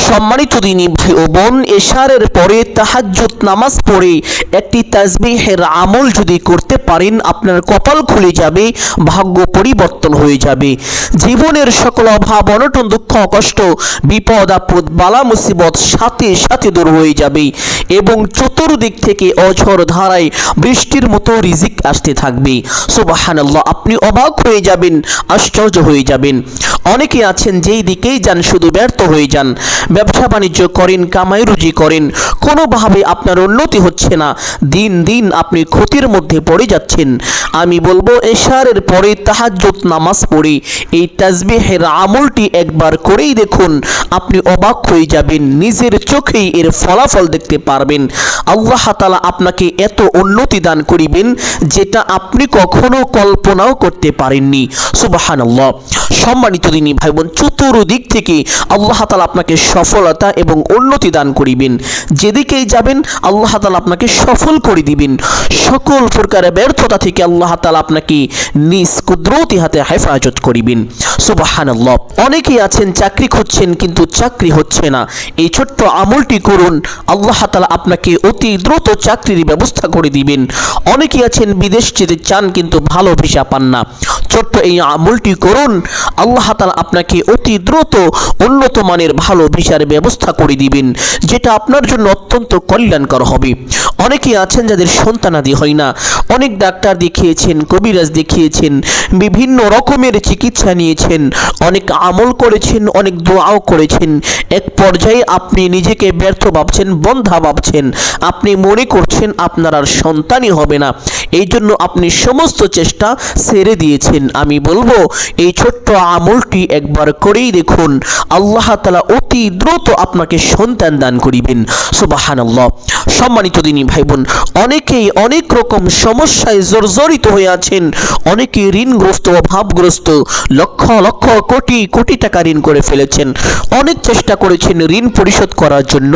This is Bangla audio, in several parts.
সম্মানিত দিনী ভাই ও বোন, এশারের পরে তাহাজ্জুদ নামাজ পড়ে একটি তাসবিহের আমল যদি করতে পারেন, আপনার কপাল খুলে যাবে, ভাগ্য পরিবর্তন হয়ে যাবে। জীবনের সকল অভাব অনটন দুঃখ কষ্ট বিপদ আপদ বালা মুসিবত সাথে সাথে দূর হয়ে যাবে এবং চতুর্দিক থেকে অঝোর ধারায় বৃষ্টির মতো রিজিক আসতে থাকবে। সুবহানাল্লাহ, আপনি অবাক হয়ে যাবেন, আশ্চর্য হয়ে যাবেন। অনেকে আছেন যেই দিকেই যান শুধু ব্যর্থ হয়ে যান। ব্যবসা বাণিজ্য করেন, কামাই রুজি করেন, কোনোভাবে আপনার উন্নতি হচ্ছে না, দিন দিন আপনি ক্ষতির মধ্যে পড়ে যাচ্ছেন। আমি বলবো এশারের পরে তাহাজ্জুদ নামাজ পড়ে এই তাসবিহের আমলটি একবার করেই দেখুন, আপনি অবাক হয়ে যাবেন, নিজের চোখেই এর ফলাফল দেখতে পারবেন। আল্লাহ তাআলা আপনাকে এত উন্নতি দান করিবেন যেটা আপনি কখনো কল্পনাও করতে পারেননি। সুবহানাল্লাহ। সম্মানিত দিনী ভাই বোন, চতুর্দিক থেকে আল্লাহ তাআলা আপনাকে সফলতা এবং উন্নতি দান করিবেন। যেদিকেই যাবেন আল্লাহ তাআলা আপনাকে সফল করে দিবেন। সকল প্রকারের ব্যর্থতা থেকে আল্লাহ তাআলা আপনাকে নিজ কুদরতি হাতে হেফাজত করিবেন। সুবহানাল্লাহ। অনেকেই আছেন চাকরি খুঁজছেন কিন্তু চাকরি হচ্ছে না, এই ছোট্ট আমলটি করুন, আল্লাহ তাআলা আপনাকে অতি দ্রুত চাকরির ব্যবস্থা করে দিবেন। অনেকেই আছেন বিদেশ যেতে চান কিন্তু ভালো ভিসা পান না, ছোট্ট এই আমলটি করুন, আল্লাহ তাআলা আপনাকে অতি দ্রুত উন্নত মানের ভালো ভিসার ব্যবস্থা করে দিবেন, যেটা আপনার জন্য অত্যন্ত কল্যাণকর হবে। অনেকেই আছেন যাদের সন্তানাদি হয় না, অনেক ডাক্তার দেখিয়েছেন, কবিরাজ দেখিয়েছেন, বিভিন্ন রকমের চিকিৎসা নিয়েছেন, অনেক আমল করেছেন, অনেক দোয়াও করেছেন, এক পর্যায়ে আপনি নিজেকে ব্যর্থ ভাবছেন, বন্ধা ভাবছেন, আপনি মনে করছেন আপনার আর সন্তানই হবে না, এই জন্য আপনি সমস্ত চেষ্টা ছেড়ে দিয়েছেন। আমি বলবো এই ছোট্ট আমলটি একবার করেই দেখুন, আল্লাহ তাআলা অতি দ্রুত আপনাকে সন্তান দান করিবেন। সুবহানাল্লাহ। সম্মানিত দিনী ভাই বোন, অনেকেই অনেক রকম সমস্যায় জর্জরিত হয়ে আছেন, অনেকে ঋণগ্রস্ত, অভাবগ্রস্ত, লক্ষ লক্ষ কোটি কোটি টাকা ঋণ করে ফেলেছেন, অনেক চেষ্টা করেছেন ঋণ পরিশোধ করার জন্য,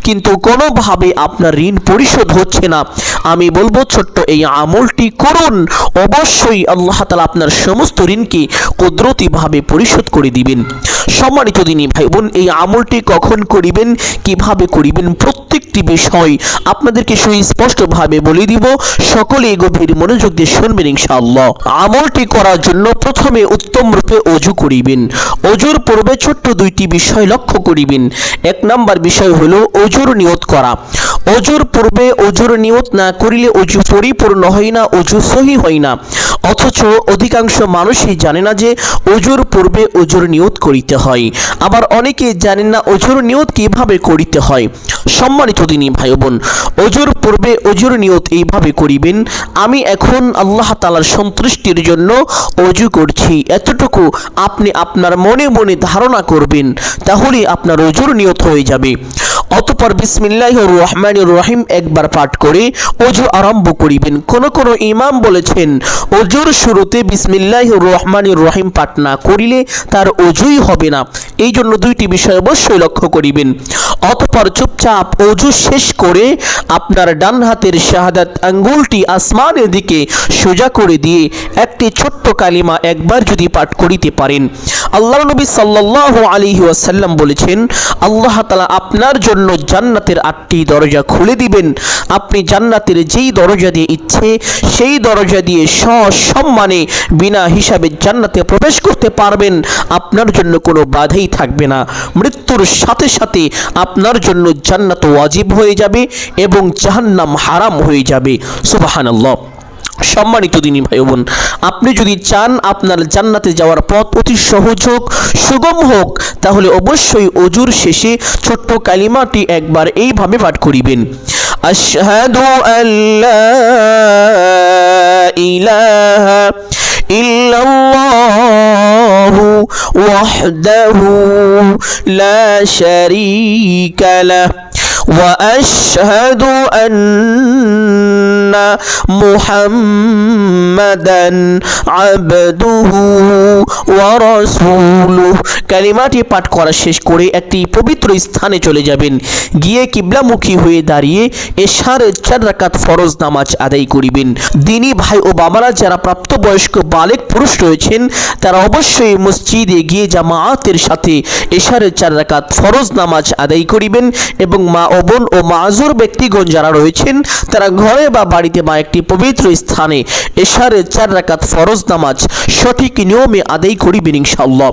কিন্তু কোনোভাবে আপনার ঋণ পরিশোধ হচ্ছে না। আমি বলবো ছোট্ট এই আমলটি করুন, অবশ্যই আল্লাহ তাআলা আপনার সমস্ত ঋণকে কুদরতিভাবে পরিশোধ করে দিবেন। সম্মানিত দিনী ভাই বোন, এই আমলটি কখন করিবেন, কিভাবে করিবেন, প্রত্যেকটি বিষয় আপনাদেরকে সুস্পষ্টভাবে বলে দিব। সকলে গভীর মনোযোগ দিয়ে শুনবেন ইনশাআল্লাহ। আমলটি করার জন্য প্রথমে উত্তম রূপে ওযু করিবেন। ওযুর পূর্বে ছোট্ট দুইটি বিষয় লক্ষ্য করিবেন। এক নাম্বার বিষয় হলো ওযুর নিয়ত করা। ওযুর পূর্বে ওযুর নিয়ত না করিলে ওযু পরিপূর্ণ হয় না, ওযু সহি হয় না। অথচ অধিকাংশ মানুষই জানে না যে ওযুর পূর্বে ওযুর নিয়ত করিতে হয়। আবার অনেকে জানেন না ওযুর নিয়ত কিভাবে করিতে হয়। সম্মানিত দিনী ভাই বোন, ওযুর পূর্বে ওযুর নিয়ত এইভাবে করিবেন, আমি এখন আল্লাহ তাআলার সন্তুষ্টির জন্য ওযু করছি, এতটুকু আপনি আপনার মনে মনে ধারণা করবেন, তাহলে আপনার ওযুর নিয়ত হয়ে যাবে। অতঃপর বিসমিল্লাহির রহমানির রহিম একবার পাঠ করে ওযু আরম্ভ করিবেন। কোন কোন ইমাম বলেছেন ওযুর শুরুতে বিসমিল্লাহির রহমানির রহিম পাঠ না করিলে তার ওযুই হবে না, এই জন্য দুইটি বিষয় অবশ্যই লক্ষ্য করিবেন। অতঃপর চুপচাপ ওযু শেষ করে আপনার ডান হাতের শাহাদাত আঙ্গুলটি আসমানের দিকে সোজা করে দিয়ে একটি ছোট্ট কালিমা একবার যদি পাঠ করিতে পারেন, আল্লাহর নবী সাল্লাল্লাহু আলাইহি ওয়াসাল্লাম বলেছেন আল্লাহ তাআলা আপনার জন্য জান্নাতের 8টি দরজা খুলে দিবেন। আপনি জান্নাতের যেই দরজা দিয়ে ইচ্ছে সেই দরজা দিয়ে সসম্মানে বিনা হিসাবে জান্নাতে প্রবেশ করতে পারবেন। আপনার জন্য কোনো বাধাই থাকবে না। মৃত্যুর সাথে সাথে আপনার জন্য জান্নাত ওয়াজিব হয়ে যাবে এবং জাহান্নাম হারাম হয়ে যাবে। সুবহানাল্লাহ। সম্মানিত দিনী ভাই বোন, আপনি যদি চান আপনার জান্নাতে যাওয়ার পথ অতি সহজ হোক, সুগম হোক, তাহলে অবশ্যই ওযুর শেষে ছোট্ট কালিমাটি একবার এইভাবে পাঠ করিবেন, আশহাদু আল্লা ইলাহা ইল্লাল্লাহু ওয়াহদাহু লা শারীকা লাহু ওয়া আশহাদু আন্না আন্না মুহাম্মাদান আবদুহু ওয়া রাসূলুহু। কালিমাটি পাঠ করা শেষ করে একটি পবিত্র স্থানে চলে যাবেন, গিয়ে কিবলামুখী হয়ে দাঁড়িয়ে এশার 4 রাকাত ফরজ নামাজ আদায় করিবেন। দিনী ভাই ও বাবারা, যারা প্রাপ্তবয়স্ক বালেগ পুরুষ রয়েছেন তারা অবশ্যই মসজিদে গিয়ে জামাআতের সাথে এশার 4 রাকাত ফরজ নামাজ আদায় করিবেন এবং মা ও বোন ও মাযুর ব্যক্তিগণ যারা রয়েছেন তারা ঘরে বা বাড়িতে বা একটি পবিত্র স্থানে এশার 4 রাকাত ফরজ নামাজ সঠিক নিয়মে আদায় করিবেন ইনশাআল্লাহ।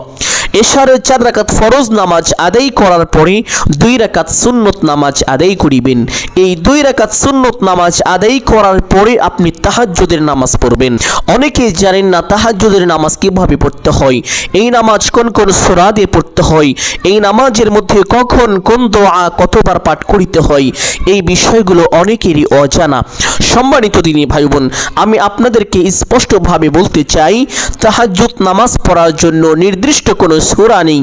এশারের 4 রাকাত ফরজ নামাজ আদায় করার পরে 2 রাকাত সুন্নত নামাজ আদায় করিবেন। এই 2 রাকাত সুন্নত নামাজ আদায় করার পরে আপনি তাহাজ্জুদের নামাজ পড়বেন। অনেকেই জানেন না তাহাজ্জুদের নামাজ কিভাবে পড়তে হয়, এই নামাজ কোন কোন সূরা দিয়ে পড়তে হয়, এই নামাজের মধ্যে কখন কোন দোয়া কতবার পাঠ করিতে হয়, এই বিষয়গুলো অনেকেরই অজানা। সম্মানিত দিনী ভাই বোন, আমি আপনাদেরকে স্পষ্টভাবে বলতে চাই, তাহাজ্জুদ নামাজ পড়ার জন্য নির্দিষ্ট কোনো সূরা নেই,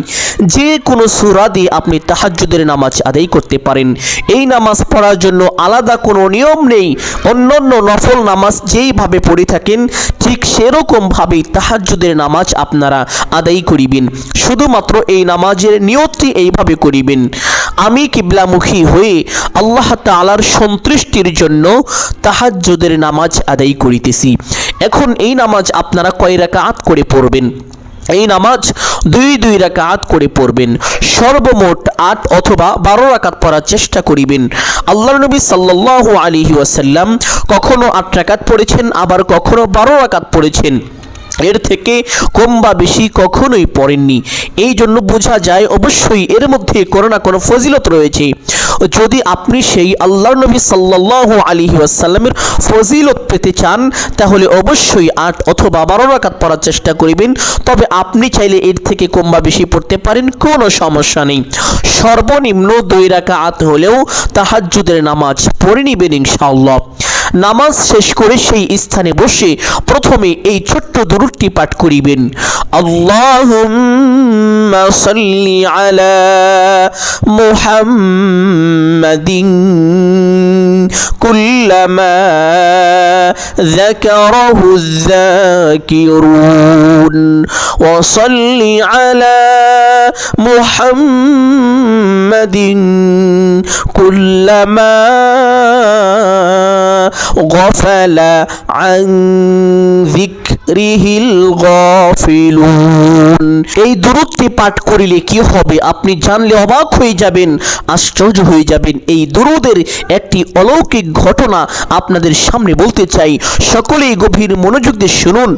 যে কোনো সূরা দিয়ে আপনি তাহাজ্জুদের নামাজ আদায় করতে পারেন। এই নামাজ পড়ার জন্য আলাদা কোনো নিয়ম নেই। অন্যান্য নফল নামাজ যেইভাবে পড়ে থাকেন ঠিক সেরকম ভাবেই তাহাজ্জুদের নামাজ আপনারা আদায় করিবেন। শুধুমাত্র এই নামাজের নিয়তটি এইভাবে করিবেন, আমি কিবলামুখী হয়ে আল্লাহ তাআলার সন্তুষ্টির জন্য তাহাজ্জুদের নামাজ আদায় করিতেছি। এখন এই নামাজ আপনারা কয় রাকাত করে পড়বেন? এই নামাজ 2 রাকাত করে পড়বেন। সর্বমোট 8 অথবা 12 রাকাত পড়ার চেষ্টা করিবেন। আল্লাহর নবী সাল্লাল্লাহু আলাইহি ওয়াসাল্লাম কখনো 8 রাকাত পড়েছেন, আবার কখনো 12 রাকাত পড়েছেন। এর থেকে কম বা বেশি কখনোই পড়েননি। এই জন্য বোঝা যায় অবশ্যই এর মধ্যে কোনো না কোনো ফজিলত রয়েছে। যদি আপনি সেই আল্লাহর নবী সাল্লাল্লাহু আলাইহি ওয়াসাল্লামের ফজিলত পেতে চান তাহলে অবশ্যই 8 অথবা 12 রাকাত পড়ার চেষ্টা করিবেন। তবে আপনি চাইলে এর থেকে কম বা বেশি পড়তে পারেন, কোনো সমস্যা নেই। সর্বনিম্ন 2 রাকাত হলেও তাহাজ্জুদের নামাজ পড়ে নিবেন ইনশাআল্লাহ। নামাজ শেষ করে সেই স্থানে বসে প্রথমে এই ছোট্ট দুরূদটি পাঠ করিবেন, আল্লাহুম্মা সাল্লি আলা মুহাম্মাদিন কুল্লামা যাকারাহু যাকিরুন ওয়া সাল্লি আলা মুহাম্মাদিন কুল্লামা গফালা আন যিকরিহিল গাফিলুন। এই দুরূদটি পাঠ করিলে কি হবে আপনি জানলে অবাক হয়ে যাবেন, আশ্চর্য হয়ে যাবেন। এই দুরূদের একটি অলৌকিক ঘটনা আপনাদের সামনে বলতে চাই, সকলেই গভীর মনোযোগ দিয়ে শুনুন।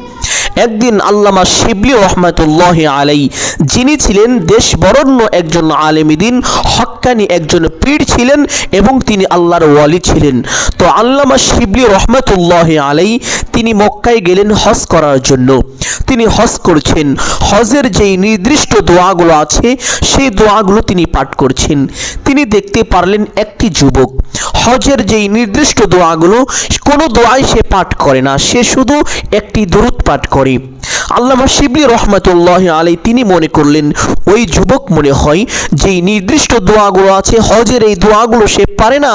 একদিন আল্লামা শিবলি রহমাতুল্লাহি আলাইহি, যিনি ছিলেন দেশ বরেণ্য একজন আলেম দ্বীন, হক্কানি একজন পীর ছিলেন এবং তিনি আল্লাহর ওয়ালি ছিলেন। তো আল্লামা শিবলি রহমাতুল্লাহি আলাইহি তিনি মক্কায় গেলেন হজ করার জন্য। তিনি হজ করছেন, হজের যেই নির্দিষ্ট দোয়াগুলো আছে সেই দোয়াগুলো তিনি পাঠ করছেন। তিনি দেখতে পারলেন একটি যুবক হজের যেই নির্দিষ্ট দোয়াগুলো কোনো দোয়াই সে পাঠ করে না, সে শুধু একটি দুরূদ পাঠ করে। আল্লামা শিবলি রহমাতুল্লাহি আলাইহি তিনি মনে করলেন ওই যুবক মনে হয় যেই নির্দিষ্ট দোয়াগুলো আছে হজের এই দোয়াগুলো সে পারে না,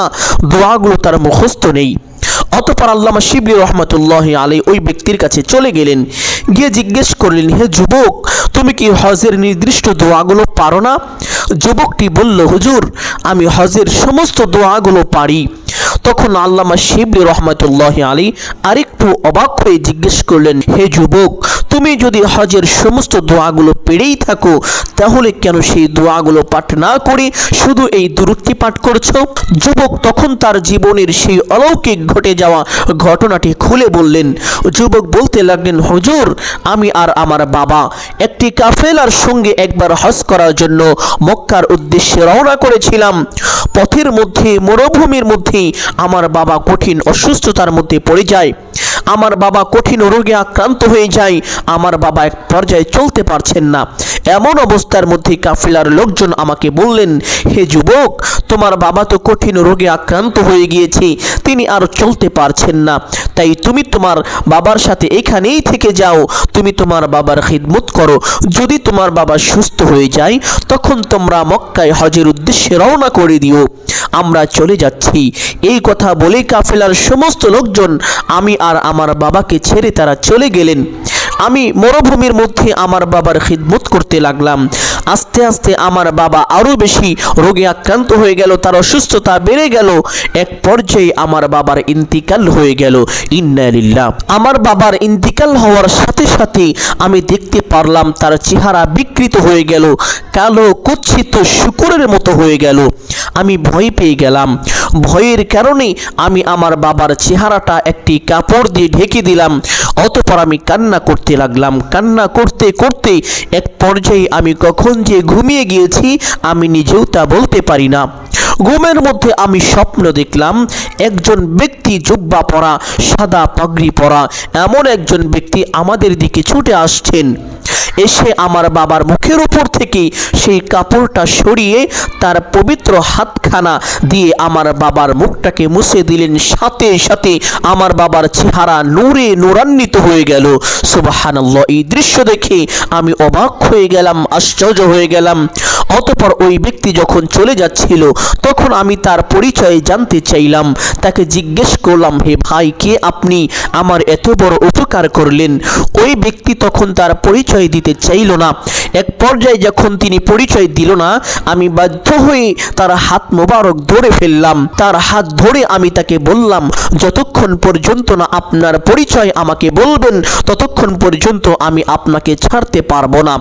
দোয়াগুলো তার মুখস্থ নেই। অতঃপর আল্লামা শিবলি রহমাতুল্লাহি আলাইহি ওই ব্যক্তির কাছে চলে গেলেন, গিয়ে জিজ্ঞেস করলেন, হে যুবক, তুমি কি হজের নির্দিষ্ট দোয়াগুলো পারো না? যুবকটি বলল, হুজুর, আমি হজের সমস্ত দোয়াগুলো পারি। তখন আল্লামা শিবলি রহমাতুল্লাহি আলাইহি আরেকটু অবাক হয়ে জিজ্ঞেস করলেন, হে যুবক, তুমি যদি হজের সমস্ত দোয়াগুলো পেরেই থাকো তাহলে কেন সেই দোয়াগুলো পাঠ না করে শুধু এই দুরূদটি পাঠ করছো? যুবক তখন তার জীবনের সেই অলৌকিক ঘটে যাওয়া ঘটনাটি খুলে বললেন। যুবক বলতে লাগলেন, হুজুর, আমি আর আমার বাবা একটি কাফেলার সঙ্গে একবার হজ করার জন্য মক্কার উদ্দেশ্যে রওনা করেছিলাম। পথের মধ্যে মরুভূমির মধ্যে আমার বাবা কঠিন অসুস্থতার মধ্যে পড়ে যায়। আমার বাবা কঠিন রোগে আক্রান্ত হয়ে যায়। আমার বাবা এক পর্যায়ে চলতে পারছেন না। এমন অবস্থার মধ্যে কাফেলার লোকজন আমাকে বললেন, হে যুবক, তোমার বাবা তো কঠিন রোগে আক্রান্ত হয়ে গিয়েছে, তিনি আর চলতে পারছেন না, তাই তুমি তোমার বাবার সাথে এখানেই থেকে যাও, তুমি তোমার বাবার খিদমত করো। যদি তোমার বাবা সুস্থ হয়ে যায় তখন তোমরা মক্কায় হজের উদ্দেশ্যে রওনা করে দিও। আমরা চলে যাচ্ছি। এই কথা বলে কাফেলার সমস্ত লোকজন আমি আর আমার বাবাকে ছেড়ে তারা চলে গেলেন। আমি মরুভূমির মধ্যে আমার বাবার খিদমত করতে লাগলাম। আস্তে আস্তে আমার বাবা আরও বেশি রোগে আক্রান্ত হয়ে গেল, তার অসুস্থতা বেড়ে গেল। এক পর্যায়ে আমার বাবার ইন্তিকাল হয়ে গেল। ইন্না লিল্লাহ। আমার বাবার ইন্তিকাল হওয়ার সাথে সাথে আমি দেখতে পারলাম তার চেহারা বিকৃত হয়ে গেল, কালো কুৎসিত শূকরের মতো হয়ে গেল। আমি ভয় পেয়ে গেলাম। ভয়ের কারণে আমি আমার বাবার চেহারাটা একটি কাপড় দিয়ে ঢেকে দিলাম। অতঃপর আমি কান্না করতে লাগলাম। কান্না করতে করতে এক পর্যায়ে আমি কখন যে ঘুমিয়ে গিয়েছি আমি নিজেও তা বলতে পারি না। ঘুমের মধ্যে আমি স্বপ্ন দেখলাম একজন ব্যক্তি জুব্বা পরা, সাদা পাগড়ি পরা এমন একজন ব্যক্তি আমাদের দিকে ছুটে আসছেন। এসে আমার বাবার মুখের উপর থেকে সেই কাপড়টা সরিয়ে তার পবিত্র হাতখানা দিয়ে আমার বাবার মুখটাকে মুছে দিলেন। সাথে সাথে আমার বাবার চেহারা নূরে নূরান্বিত হয়ে গেল। সুবহানাল্লাহ। এই দৃশ্য দেখে আমি অবাক হয়ে গেলাম, আশ্চর্য হয়ে গেলাম। অতঃপর ওই ব্যক্তি যখন চলে যাচ্ছিল তখন আমি তার পরিচয় জানতে চাইলাম। তাকে জিজ্ঞেস করলাম, হে ভাই, কে আপনি? আমার এত বড় উপকার করলেন। ওই ব্যক্তি তখন তার পরিচয় দিতে চাইল না। এক পর্যায়ে যখন তিনি পরিচয় দিল না, আমি বাধ্য হয়ে তার হাত মোবারক ধরে ফেললাম। তার হাত ধরে আমি তাকে বললাম, যতক্ষণ পর্যন্ত না আপনার পরিচয় আমাকে বলবেন ততক্ষণ পর্যন্ত আমি আপনাকে ছাড়তে পারবো না।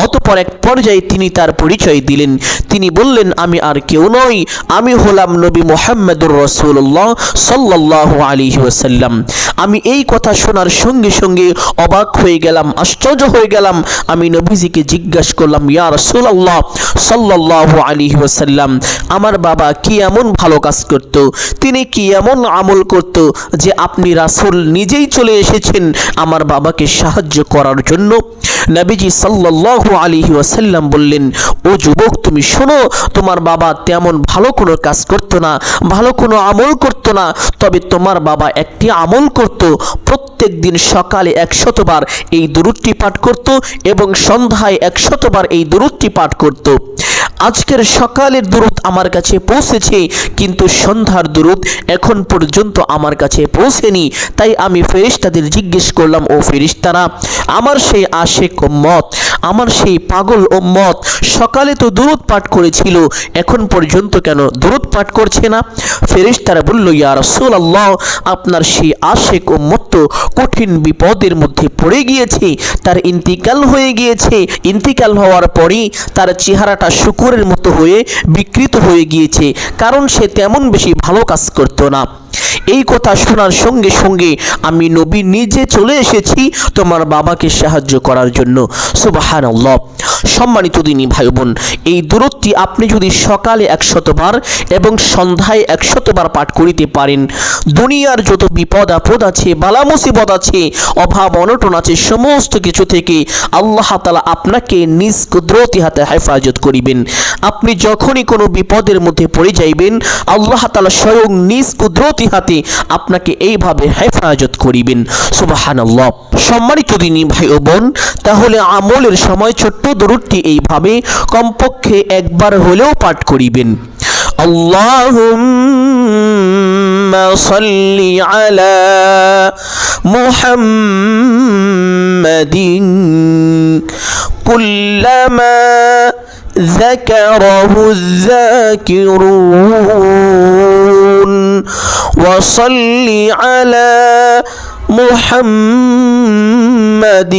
অতঃপর এক পর্যায়ে তিনি তার পরিচয় দিলেন। তিনি বললেন, আমি আর কেউ নই, আমি হলাম নবী মুহাম্মদুর রাসূলুল্লাহ সাল্লাল্লাহু আলাইহি ওয়াসাল্লাম। আমি এই কথা শোনার সঙ্গে সঙ্গে অবাক হয়ে গেলাম, আশ্চর্য হয়ে গেলাম। আমি নবীজিকে জিজ্ঞাসা করলাম, ইয়া রাসূলুল্লাহ সাল্লাল্লাহু আলাইহি ওয়াসাল্লাম, আমার বাবা কি এমন ভালো কাজ করত, তিনি কি এমন আমল করত যে আপনি রাসূল নিজেই চলে এসেছেন আমার বাবাকে সাহায্য করার জন্য? নবীজি সাল্লাল্লাহু আলাইহি ওয়াসাল্লাম বললেন, ও যুবক, তুমি শোনো, তোমার বাবা তেমন ভালো কোনো কাজ করত না, ভালো কোনো আমল করত না, তবে তোমার বাবা একটি আমল করত। প্রত্যেক দিন সকালে 100 বার এই দুরূদটি পাঠ করত এবং সন্ধ্যায় 100 বার এই দুরূদটি পাঠ করত। আজকের সকালের দুরূদ আমার কাছে পৌঁছেছে, কিন্তু সন্ধ্যার দুরূদ এখন পর্যন্ত আমার কাছে পৌঁছেনি। তাই আমি ফেরেশতাদের জিজ্ঞেস করলাম, ও ফেরেশতারা, আমার সেই আশেক উম্মত, আমার সেই পাগল উম্মত সকালে তো দুরূদ পাঠ করেছিল, এখন পর্যন্ত কেন দুরূদ পাঠ করছে না? ফেরেশতারা বলল, ইয়া রাসূলুল্লাহ, আপনার সেই আশেক উম্মত তো কঠিন বিপদের মধ্যে পড়ে গিয়েছে, তার ইন্তিকাল হয়ে গিয়েছে। ইন্তিকাল হওয়ার পরই তার চেহারাটা শূকরের মতো হয়ে বিকৃত হয়ে গিয়েছে, কারণ সে তেমন বেশি ভালো কাজ করত না। এই কথা শোনার সঙ্গে সঙ্গে আমি নবী নিজে চলে এসেছি তোমার বাবাকে সাহায্য করার জন্য। সুবহানাল্লাহ। সম্মানিত দিনী ভাই বোন, এই দুরূদটি আপনি যদি সকালে 100 বার এবং সন্ধ্যায় 100 বার পাঠ করিতে পারেন, দুনিয়ার যত বিপদ আপদ আছে, বালা মুসিবত আছে, অভাব অনটন আছে, সমস্ত কিছু থেকে আল্লাহ তাআলা আপনাকে নিজ কুদরতি হাতে হেফাজত করিবেন। আপনি যখনই কোনো বিপদের মধ্যে পড়ে যাইবেন, আল্লাহ তাআলা স্বয়ং নিজ কুদরতি হাতে আপনাকে এইভাবে হেফাজত করিবেন। সুবহানাল্লাহ। সম্মানিত দিনী ভাই ও বোন, তাহলে আমলের সময় ছোট্ট দুরূদটি এইভাবে কমপক্ষে একবার হলেও পাঠ করিবেন। আল্লাহুম্মা সাল্লি আলা মুহাম্মাদিন কুল্লামা ذكره الذاكرون وصل على محمد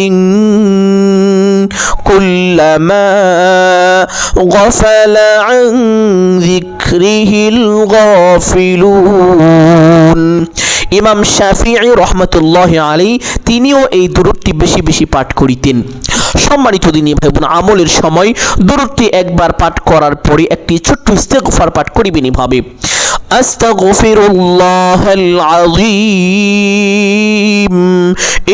كلما غفل عن ذكره الغافلون। ইমাম শাফিঈ রাহমাতুল্লাহ আলাইহি তিনিও এই দুরূদটি বেশি বেশি পাঠ করিতেন। সম্মানিত দিনী ভাই বোন, আমলের সময় দুরূদটি একবার পাঠ করার পরে একটি ছোট্ট ইস্তেগফার পাঠ করিবেন এভাবে, আস্তাগফিরুল্লাহাল আযীম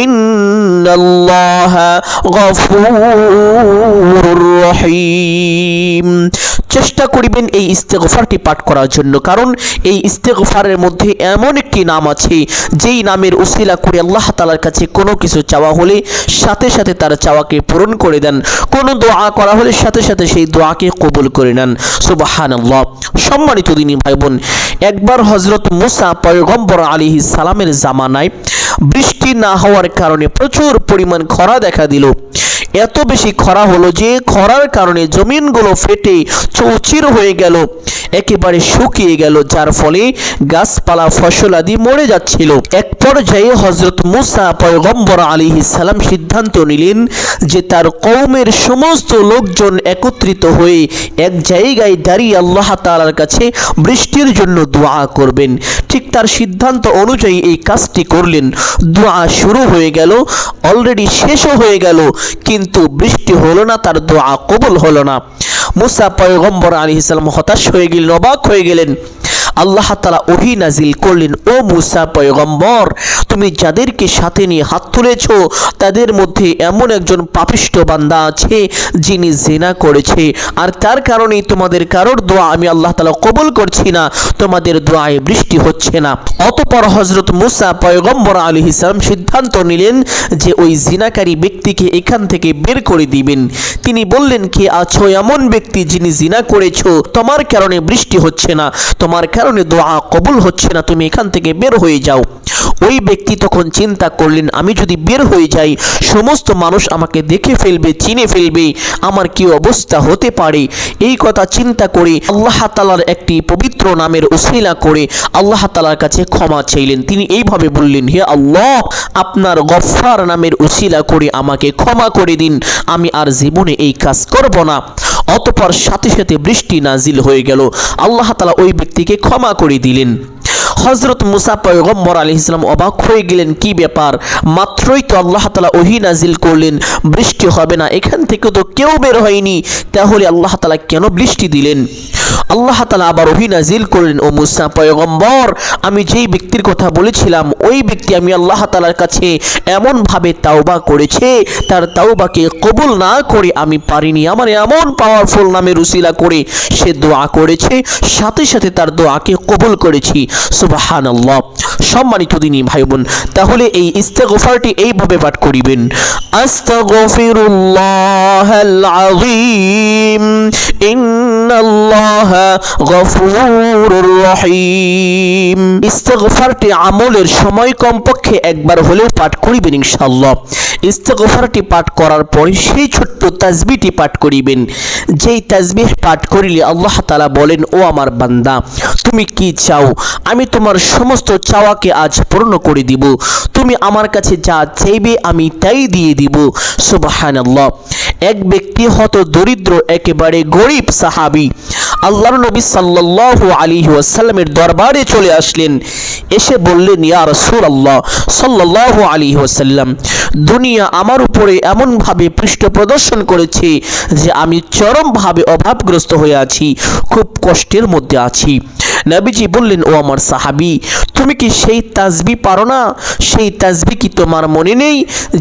ইন্নাল্লাহা গফুরুর রহিম। চেষ্টা করিবেন এই ইস্তেগফারটি পাঠ করার জন্য, কারণ এই ইস্তেগফারের মধ্যে এমন একটি নাম আছে যেই নামের উসিলা করে আল্লাহ তাআলার কাছে কোনো কিছু চাওয়া হলে সাথে সাথে তার চাওয়াকে পূরণ করে দেন, কোনো দোয়া করা হলে সাথে সাথে সেই দোয়াকে কবুল করে নেন। সুবহানাল্লাহ। সম্মানিত দিনী ভাই বোন, একবার হযরত মুসা পয়গম্বর আলাইহিস সালামের জামানায় বৃষ্টি না হওয়ার কারণে প্রচুর পরিমাণ খরা দেখা দিল। এত বেশি খরা হলো যে খরার কারণে জমিনগুলো ফেটে চৌচির হয়ে গেল, একেবারে শুকিয়ে গেল, যার ফলে গাছপালা ফসল আদি মরে যাচ্ছিল। এক পর্যায়ে হযরত মুসা পয়গম্বর আলাইহিস সালাম সিদ্ধান্ত নিলেন যে তার কওমের সমস্ত লোকজন একত্রিত হয়ে এক জায়গায় দাঁড়িয়ে আল্লাহ তাআলার কাছে বৃষ্টির জন্য দোয়া করবেন। ঠিক তার সিদ্ধান্ত অনুযায়ী এই কাজটি করলেন। দোয়া শুরু হয়ে গেল, অলরেডি শেষও হয়ে গেল, কিন্তু বৃষ্টি হলো না, তার দোয়া কবুল হলো না। মুসা পয়গম্বর আলাইহিস সালাম হতাশ হয়ে গেলেন, অবাক হয়ে গেলেন। আল্লাহ তাআলা ওহী নাজিল করলেন, ও মুসা পয়গম্বর, তুমি যাদেরকে সাথে নিয়ে হাত তুলেছ তাদের মধ্যে এমন একজন পাপিষ্ঠ বান্দা আছে যিনি জিনা করেছে, আর তার কারণেই তোমাদের কারোর দোয়া আমি আল্লাহ তাআলা কবুল করছি না, তোমাদের দোয়ায় বৃষ্টি হচ্ছে না। অতঃপর হযরত মুসা পয়গম্বর আলাইহিস সালাম সিদ্ধান্ত নিলেন যে ওই জিনাকারী ব্যক্তিকে এখান থেকে বের করে দিবেন। তিনি বললেন, কে আছো এমন ব্যক্তি যিনি জিনা করেছো, তোমার কারণে বৃষ্টি হচ্ছে না, তোমার কারণে দোয়া কবুল হচ্ছে না, তুমি এখান থেকে বের হয়ে যাও। ওই ব্যক্তি তখন চিন্তা করলেন, আমি যদি বের হয়ে যাই সমস্ত মানুষ আমাকে দেখে ফেলবে, চিনে ফেলবে, আমার কি অবস্থা হতে পারে। এই কথা চিন্তা করে আল্লাহ তাআলার একটি পবিত্র নামের উসিলা করে আল্লাহ তাআলার কাছে ক্ষমা চাইলেন। তিনি এইভাবে বললেন, হে আল্লাহ, আপনার গফফার নামের উসিলা করে আমাকে ক্ষমা করে দিন, আমি আর জীবনে এই কাজ করব না। অতঃপর সাথে সাথে বৃষ্টি নাজিল হয়ে গেল, আল্লাহ তাআলা ওই ব্যক্তিকে ক্ষমা করে দিলেন। হযরত মুসা পয়গম্বর আলাইহিস সালাম অবাক হয়ে গেলেন, কি ব্যাপার, মাত্রই তো আল্লাহ তাআলা ওহী নাজিল করলেন বৃষ্টি হবে না, এখান থেকে তো কেউ বের হয়নি, তাহলে আল্লাহ তাআলা কেন বৃষ্টি দিলেন? আল্লাহ তাআলা আবার ওহী নাজিল করলেন, ও মুসা পয়গম্বর, আমি যেই ব্যক্তির কথা বলেছিলাম ওই ব্যক্তি আমি আল্লাহ তাআলার কাছে এমন ভাবে তাওবা করেছে, তার তাওবাকে কবুল না করে আমি পারিনি, আমার এমন পাওয়ারফুল নামের উসিলা করে সে দোয়া করেছে, সাথে সাথে তার দোয়াকে কবুল করেছি। সুবহানাল্লাহ। সম্মানিত দিনী ভাই বোন, তাহলে এই ইস্তেগফারটি এইভাবে পাঠ করিবেন, আস্তাগফিরুল্লাহাল আযীম ইন্নাল্লাহা গফুরুর রহিম। ইস্তেগফারটি আমলের সময় কমপক্ষে একবার হলেও পাঠ করিবেন ইনশাআল্লাহ। ইস্তেগফারটি পাঠ করার পরে সেই ছোট্ট তাসবিহটি পাঠ করিবেন, যেই তাসবিহ পাঠ করিলে আল্লাহ তাআলা বলেন, ও আমার বান্দা, তুমি কি চাও, আমি তোমার সমস্ত চাওয়াকে আজ পূর্ণ করে দিব, তুমি আমার কাছে যা চাইবে আমি তাই দিয়ে দিব। সুবহানাল্লাহ। এক ব্যক্তি হত দরিদ্র, একেবারে গরিব সাহাবী আল্লাহর নবী সাল্লাল্লাহু আলাইহি ওয়াসাল্লামের দরবারে চলে আসলেন, এসে বললেন, ইয়া রাসূলুল্লাহ সাল্লাল্লাহু আলাইহি ওয়াসাল্লাম, দুনিয়া আমার উপরে এমনভাবে পৃষ্ঠ প্রদর্শন করেছে যে আমি চরমভাবে অভাবগ্রস্ত হয়ে আছি, খুব কষ্টের মধ্যে আছি। নবীজি বললেন, ও আমার সাহাবী, তুমি কি সেই তাসবিহ পারো না? সেই তাসবিহ কি তোমার মনে নেই?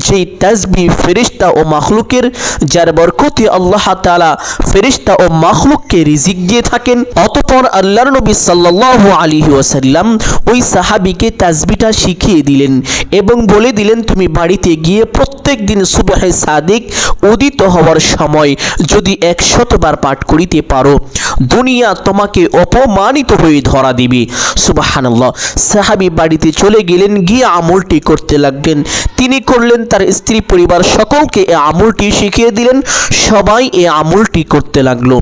যেই তাসবিহ ফেরেশতা ও মাখলুকের, যার বরকতে আল্লাহ তাআলা ফেরেশতা ও মাখলুককে রিজিক দিয়ে থাকেন। অতঃপর আল্লাহর নবী সাল্লাল্লাহু আলাইহি ওয়াসাল্লাম ওই সাহাবীকে তাসবিহটা শিখিয়ে দিলেন এবং বলে দিলেন, তুমি বাড়িতে গিয়ে প্রত্যেক দিন সুবহে সাদিক উদিত হওয়ার সময় যদি 100 বার পাঠ করিতে পারো, দুনিয়া তোমাকে অপমানিত হয়ে ধরা দিবে। সুবহানাল্লাহ। সাহাবী বাড়িতে চলে গেলেন, গিয়ে আমলটি করতে লাগলেন। তিনি করলেন, তার স্ত্রী পরিবার সকলকে এই আমলটি শিখিয়ে দিলেন, সবাই এই আমলটি করতে লাগলো।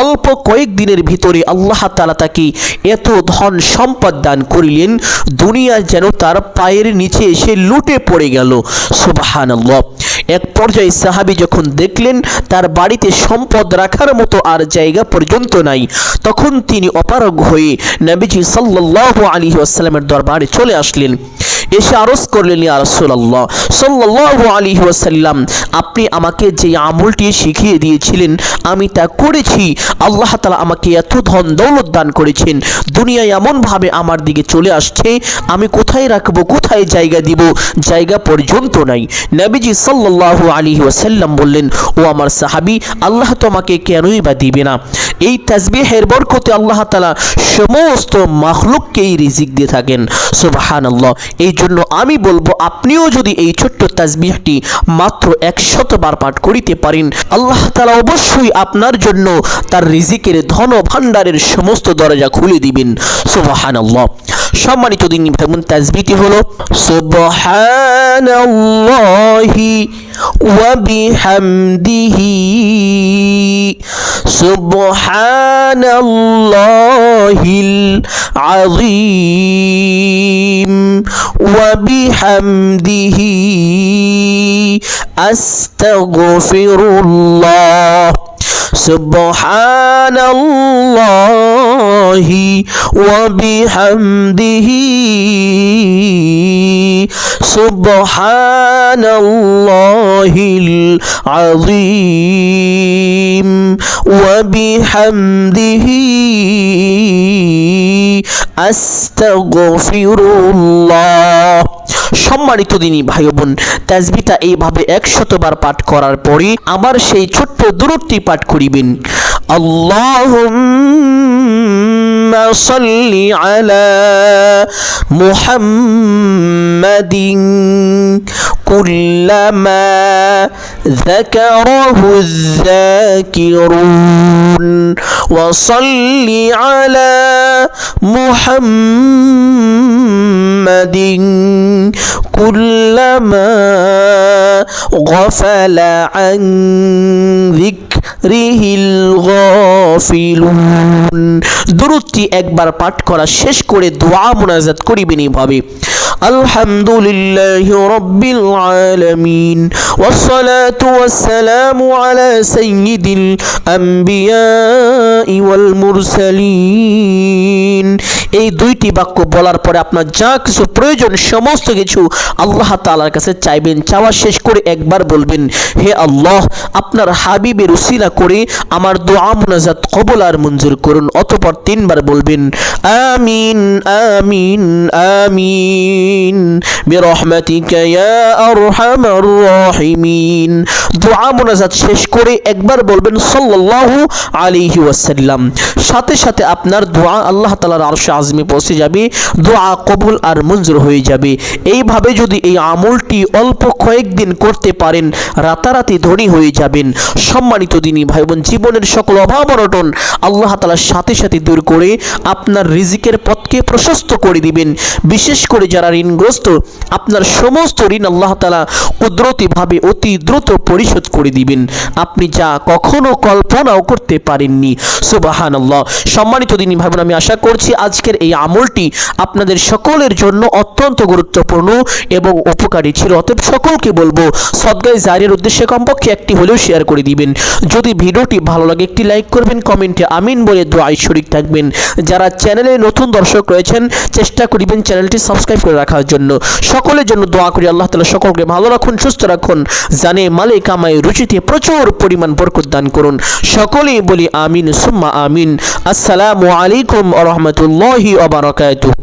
অল্প কয়েকদিনের ভিতরে আল্লাহ তাআলা তাকে এত ধন সম্পদ দান করিলেন, দুনিয়া যেন তার পায়ের নিচে এসে লুটে পড়ে গেল। সুবহানাল্লাহ। এক পর্যায়ে সাহাবী যখন দেখলেন তার বাড়িতে সম্পদ রাখার মতো আর জায়গা পর্যন্ত নাই, তখন তিনি অপারগ হয়ে নবীজি সাল্লাল্লাহু আলাইহি ওয়াসাল্লামের দরবারে চলে আসলেন। এসে আরজ করলেন, ইয়া রাসূলুল্লাহ সাল্লাল্লাহু আলাইহি ওয়াসাল্লাম, আপনি আমাকে যে আমলটি শিখিয়ে দিয়েছিলেন আমি তা করেছি। আল্লাহ তাআলা আমাকে এত ধন দৌলত দান করেছেন, দুনিয়ায় এমনভাবে আমার দিকে চলে আসছে, আমি কোথায় রাখবো, কোথায় জায়গা দিব, জায়গা পর্যন্ত নাই। নবীজি সাল্লাল্লাহু আলাইহি ওয়াসাল্লাম বললেন, ও আমার সাহাবী, আল্লাহ তোমাকে কেনই বা দিবে না? এই তাসবিহের বরকতে আল্লাহ তাআলা সমস্ত মাখলুককেই রিজিক দিয়ে থাকেন। সুবহানাল্লাহ। এই জন্য আমি বলবো, আপনিও যদি এই ছোট্ট তাসবিহটি মাত্র 100 বার পাঠ করিতে পারেন, আল্লাহ তাআলা অবশ্যই আপনার জন্য তার রিজিকের ধন ভান্ডারের সমস্ত দরজা খুলে দিবেন। সুবহানাল্লাহ। সম্মানিত দিনী ভাই বোন, তাসবিহটি হলো সুবহানাল্লাহি ওয়া বিহামদিহি, সুবহানাল্লাহিল আযীম ওয়া বিহামদিহি আস্তাগফিরুল্লাহ, সুবহানাল্লাহি ওয়া বিহামদিহি সুবহানাল্লাহিল আযীম ওয়া বিহামদিহি আস্তাগফিরুল্লাহ। সম্মানিত দিনী ভাই বোন, তাসবিহটা এইভাবে 100 বার পাঠ করার পরে আমার সেই ছোট্ট দুরূদটি পাঠ করিবেন, আল্লাহুম্মা সাল্লি আলা মুহাম্মাদিন কুল্লামা যাকারাহু যাকিরুন ওয়া সাল্লি আলা মুহাম্মাদিন কুল্লামা গাফালা আন যিকরিহিল গাফিলুন। দুরূদটি একবার পাঠ করা শেষ করে দোয়া মুনাজাত করিবেন এইভাবে, আলহামদুলিল্লাহি রাব্বিল আলামিন ওয়াসসালাতু ওয়াসসালামু আলা সাইয়্যিদিল আম্বিয়াই ওয়াল মুরসালিন। এই দুইটি বাক্য বলার পরে আপনার যা কিছু প্রয়োজন সমস্ত কিছু আল্লাহ তাআলার কাছে চাইবেন। চাওয়া শেষ করে একবার বলবেন, হে আল্লাহ, আপনার হাবিবের উসিলা করে আমার দোয়া মুনাজাত কবুল আর মঞ্জুর করুন। অতঃপর 3 বার বলবেন, আমিন আমিন আমিন বিরহমাতিকা ইয়া আরহামার রাহিমিন। দোয়া মুনাজাত শেষ করে একবার বলবেন সাল্লাল্লাহু আলাইহি ওয়াসাল্লাম। সাথে সাথে আপনার দোয়া আল্লাহ তাআলার আরশে আযমে পৌঁছে যাবে, দোয়া কবুল আর মঞ্জুর হয়ে যাবে। এইভাবে যদি এই আমলটি অল্প কয়েকদিন করতে পারেন, রাতারাতি ধনী হয়ে যাবেন। সম্মানিত দিনী ভাই বোন, জীবনের সকল অভাব অনটন আল্লাহ তাআলার সাথে সাথে দূর করে আপনার রিজিকের পথকে প্রশস্ত করে দিবেন। বিশেষ করে যারা ঋণগ্রস্ত, আপনার সমস্ত ঋণ আল্লাহ তাআলা কুদরতিভাবে অতি দ্রুত পরিশোধ করে দিবেন, আপনি যা কখনো কল্পনাও করতে পারেননি। সুবহানাল্লাহ। সম্মানিত দিনী ভাই বোন, আমি আশা করছি আজকের এই আমলটি আপনাদের সকলের জন্য অত্যন্ত গুরুত্বপূর্ণ এবং উপকারী ছিল। অতএব সকলকে বলবো, সদকায়ে জারিয়ার উদ্দেশ্যে কমপক্ষে একটি হলেও শেয়ার করে দিবেন। যদি ভিডিওটি ভালো লাগে একটি লাইক করবেন, কমেন্টে আমিন বলে দোয়ায় শরীক থাকবেন। যারা চ্যানেলে নতুন দর্শক রয়েছেন, চেষ্টা করিবেন চ্যানেলটি সাবস্ক্রাইব করে রাখার জন্য। সকলের জন্য দোয়া করি, আল্লাহ তাআলা সকলকে ভালো রাখুন, সুস্থ রাখুন, জানে মালে কামাই রুচিতে প্রচুর পরিমাণ বরকত দান করুন। সকলেই বলি আমিন সুম্মা আমিন। আসসালামু আলাইকুম ওয়া রাহমাতুল্লাহি ওয়া বারাকাতুহু।